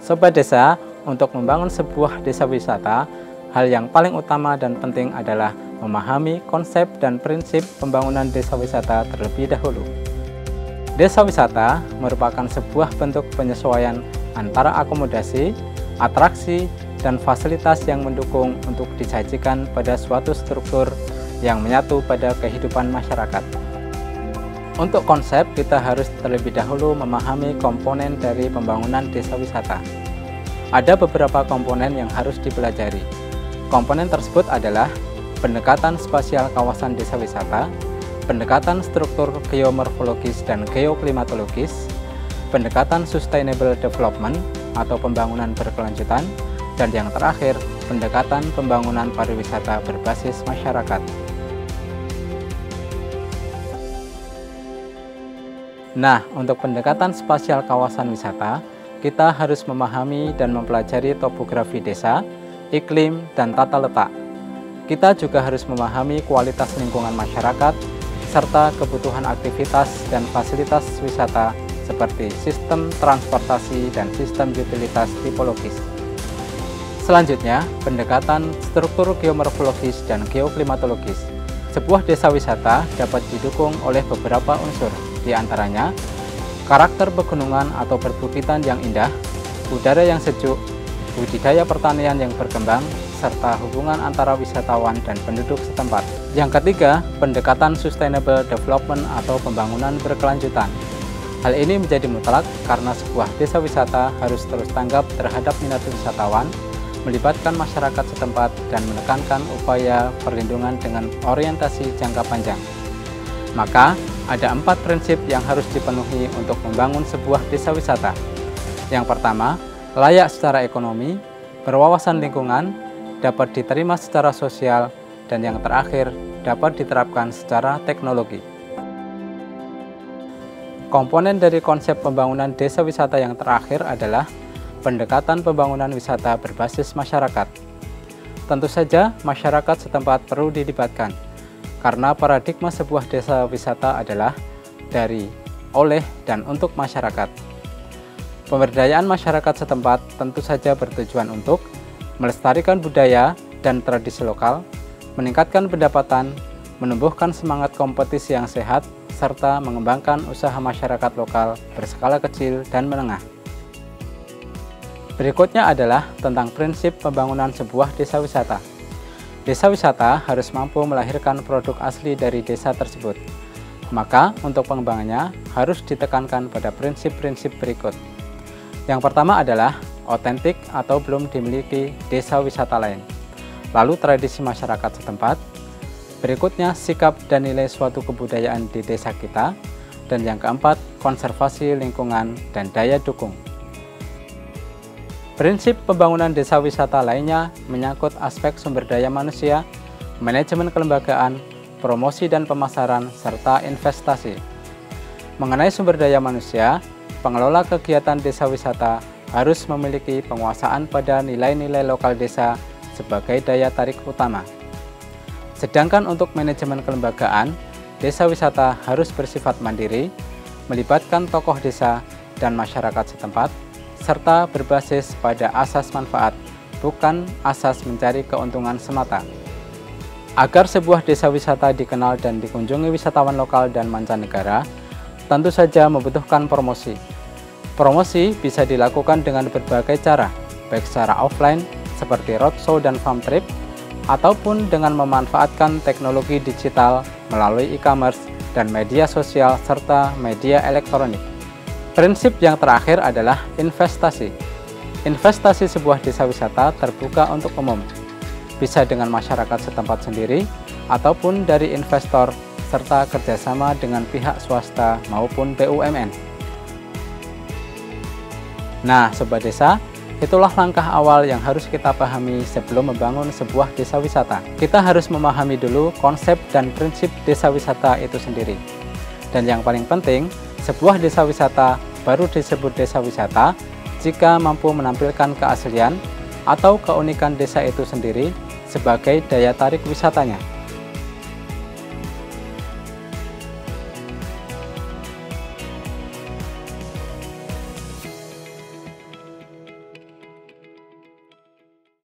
Sobat Desa, untuk membangun sebuah desa wisata, hal yang paling utama dan penting adalah memahami konsep dan prinsip pembangunan desa wisata terlebih dahulu. Desa wisata merupakan sebuah bentuk penyesuaian antara akomodasi, atraksi, dan fasilitas yang mendukung untuk disajikan pada suatu struktur yang menyatu pada kehidupan masyarakat. Untuk konsep, kita harus terlebih dahulu memahami komponen dari pembangunan desa wisata. Ada beberapa komponen yang harus dipelajari. Komponen tersebut adalah pendekatan spasial kawasan desa wisata, pendekatan struktur geomorfologis dan geoklimatologis, pendekatan sustainable development atau pembangunan berkelanjutan, dan yang terakhir, pendekatan pembangunan pariwisata berbasis masyarakat. Nah, untuk pendekatan spasial kawasan wisata, kita harus memahami dan mempelajari topografi desa, iklim, dan tata letak. Kita juga harus memahami kualitas lingkungan masyarakat, serta kebutuhan aktivitas dan fasilitas wisata seperti sistem transportasi dan sistem utilitas tipologis. Selanjutnya, pendekatan struktur geomorfologis dan geoklimatologis. Sebuah desa wisata dapat didukung oleh beberapa unsur, di antaranya karakter pegunungan atau perbukitan yang indah, udara yang sejuk, budidaya pertanian yang berkembang, serta hubungan antara wisatawan dan penduduk setempat. Yang ketiga, pendekatan sustainable development atau pembangunan berkelanjutan. Hal ini menjadi mutlak karena sebuah desa wisata harus terus tanggap terhadap minat wisatawan, melibatkan masyarakat setempat, dan menekankan upaya perlindungan dengan orientasi jangka panjang. Maka, ada 4 prinsip yang harus dipenuhi untuk membangun sebuah desa wisata. Yang pertama, layak secara ekonomi, berwawasan lingkungan, dapat diterima secara sosial, dan yang terakhir, dapat diterapkan secara teknologi. Komponen dari konsep pembangunan desa wisata yang terakhir adalah pendekatan pembangunan wisata berbasis masyarakat. Tentu saja, masyarakat setempat perlu dilibatkan, karena paradigma sebuah desa wisata adalah dari, oleh, dan untuk masyarakat. Pemberdayaan masyarakat setempat tentu saja bertujuan untuk melestarikan budaya dan tradisi lokal, meningkatkan pendapatan, menumbuhkan semangat kompetisi yang sehat, serta mengembangkan usaha masyarakat lokal berskala kecil dan menengah. Berikutnya adalah tentang prinsip pembangunan sebuah desa wisata. Desa wisata harus mampu melahirkan produk asli dari desa tersebut. Maka, untuk pengembangannya harus ditekankan pada prinsip-prinsip berikut. Yang pertama adalah otentik atau belum dimiliki desa wisata lain. Lalu tradisi masyarakat setempat. Berikutnya sikap dan nilai suatu kebudayaan di desa kita. Dan yang keempat, konservasi lingkungan dan daya dukung. Prinsip pembangunan desa wisata lainnya menyangkut aspek sumber daya manusia, manajemen kelembagaan, promosi dan pemasaran, serta investasi. Mengenai sumber daya manusia, pengelola kegiatan desa wisata harus memiliki penguasaan pada nilai-nilai lokal desa sebagai daya tarik utama. Sedangkan untuk manajemen kelembagaan, desa wisata harus bersifat mandiri, melibatkan tokoh desa dan masyarakat setempat, serta berbasis pada asas manfaat, bukan asas mencari keuntungan semata. Agar sebuah desa wisata dikenal dan dikunjungi wisatawan lokal dan mancanegara, tentu saja membutuhkan promosi. Promosi bisa dilakukan dengan berbagai cara, baik secara offline seperti roadshow dan farm trip, ataupun dengan memanfaatkan teknologi digital melalui e-commerce dan media sosial serta media elektronik. Prinsip yang terakhir adalah investasi. Investasi sebuah desa wisata terbuka untuk umum, bisa dengan masyarakat setempat sendiri, ataupun dari investor, serta kerjasama dengan pihak swasta maupun BUMN. Nah, Sobat Desa, itulah langkah awal yang harus kita pahami sebelum membangun sebuah desa wisata. Kita harus memahami dulu konsep dan prinsip desa wisata itu sendiri. Dan yang paling penting, sebuah desa wisata baru disebut desa wisata jika mampu menampilkan keaslian atau keunikan desa itu sendiri sebagai daya tarik wisatanya.